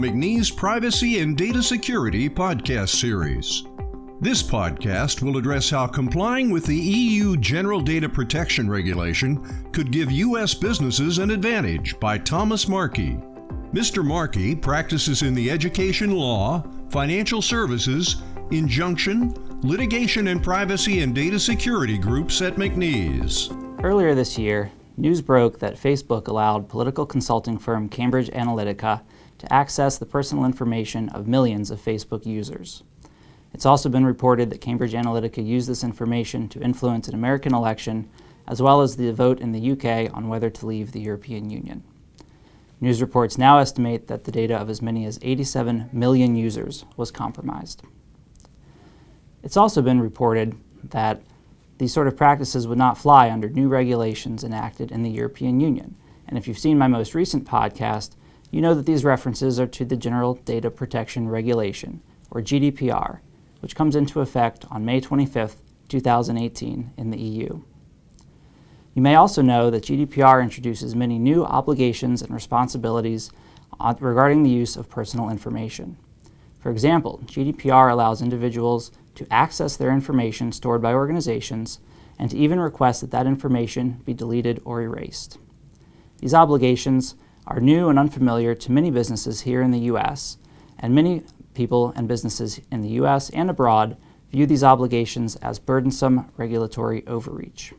McNees Privacy and Data Security podcast series. This podcast will address how complying with the EU General Data Protection Regulation could give U.S. businesses an advantage by Thomas Markey. Mr. Markey practices in the education law, financial services, injunction, litigation and privacy and data security groups at McNees. Earlier this year, news broke that Facebook allowed political consulting firm Cambridge Analytica to access the personal information of millions of Facebook users. It's also been reported that Cambridge Analytica used this information to influence an American election, as well as the vote in the UK on whether to leave the European Union. News reports now estimate that the data of as many as 87 million users was compromised. It's also been reported that these sort of practices would not fly under new regulations enacted in the European Union. And if you've seen my most recent podcast, you know that these references are to the General Data Protection Regulation, or GDPR, which comes into effect on May 25, 2018 in the EU. You may also know that GDPR introduces many new obligations and responsibilities regarding the use of personal information. For example, GDPR allows individuals to access their information stored by organizations and to even request that that information be deleted or erased. These obligations are new and unfamiliar to many businesses here in the U.S., and many people and businesses in the U.S. and abroad view these obligations as burdensome regulatory overreach.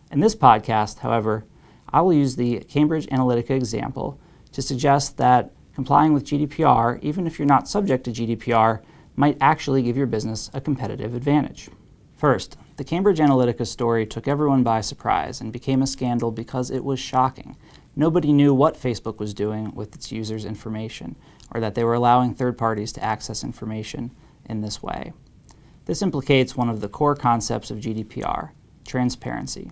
In this podcast, however, I will use the Cambridge Analytica example to suggest that complying with GDPR, even if you're not subject to GDPR, might actually give your business a competitive advantage. First, the Cambridge Analytica story took everyone by surprise and became a scandal because it was shocking. Nobody knew what Facebook was doing with its users' information, or that they were allowing third parties to access information in this way. This implicates one of the core concepts of GDPR, transparency.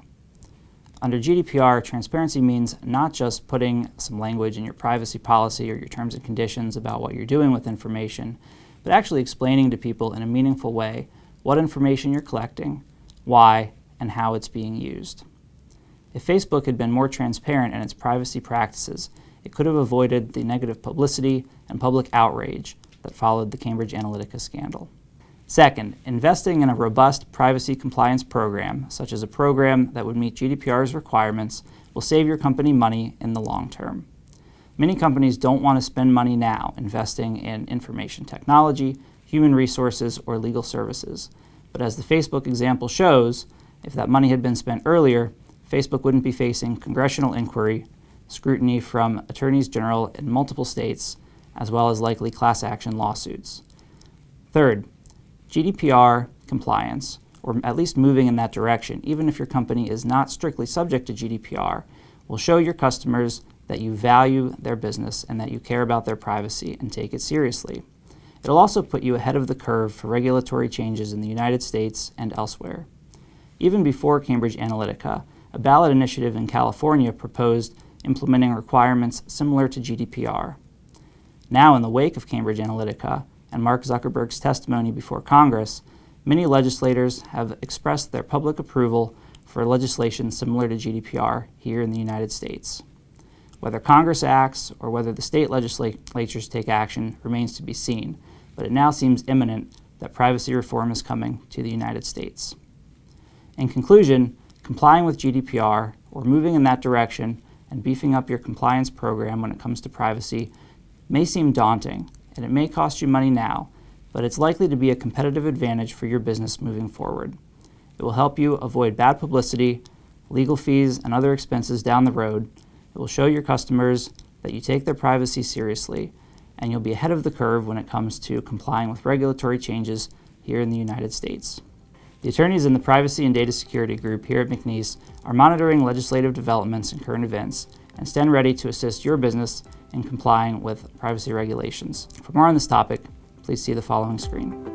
Under GDPR, transparency means not just putting some language in your privacy policy or your terms and conditions about what you're doing with information, but actually explaining to people in a meaningful way what information you're collecting, why, and how it's being used. If Facebook had been more transparent in its privacy practices, it could have avoided the negative publicity and public outrage that followed the Cambridge Analytica scandal. Second, investing in a robust privacy compliance program, such as a program that would meet GDPR's requirements, will save your company money in the long term. Many companies don't want to spend money now investing in information technology, human resources, or legal services. But as the Facebook example shows, if that money had been spent earlier, Facebook wouldn't be facing congressional inquiry, scrutiny from attorneys general in multiple states, as well as likely class action lawsuits. Third, GDPR compliance, or at least moving in that direction, even if your company is not strictly subject to GDPR, will show your customers that you value their business and that you care about their privacy and take it seriously. It'll also put you ahead of the curve for regulatory changes in the United States and elsewhere. Even before Cambridge Analytica, a ballot initiative in California proposed implementing requirements similar to GDPR. Now, in the wake of Cambridge Analytica and Mark Zuckerberg's testimony before Congress, many legislators have expressed their public approval for legislation similar to GDPR here in the United States. Whether Congress acts or whether the state legislatures take action remains to be seen, but it now seems imminent that privacy reform is coming to the United States. In conclusion, complying with GDPR, or moving in that direction, and beefing up your compliance program when it comes to privacy may seem daunting, and it may cost you money now, but it's likely to be a competitive advantage for your business moving forward. It will help you avoid bad publicity, legal fees, and other expenses down the road. It will show your customers that you take their privacy seriously, and you'll be ahead of the curve when it comes to complying with regulatory changes here in the United States. The attorneys in the Privacy and Data Security Group here at McNees are monitoring legislative developments and current events and stand ready to assist your business in complying with privacy regulations. For more on this topic, please see the following screen.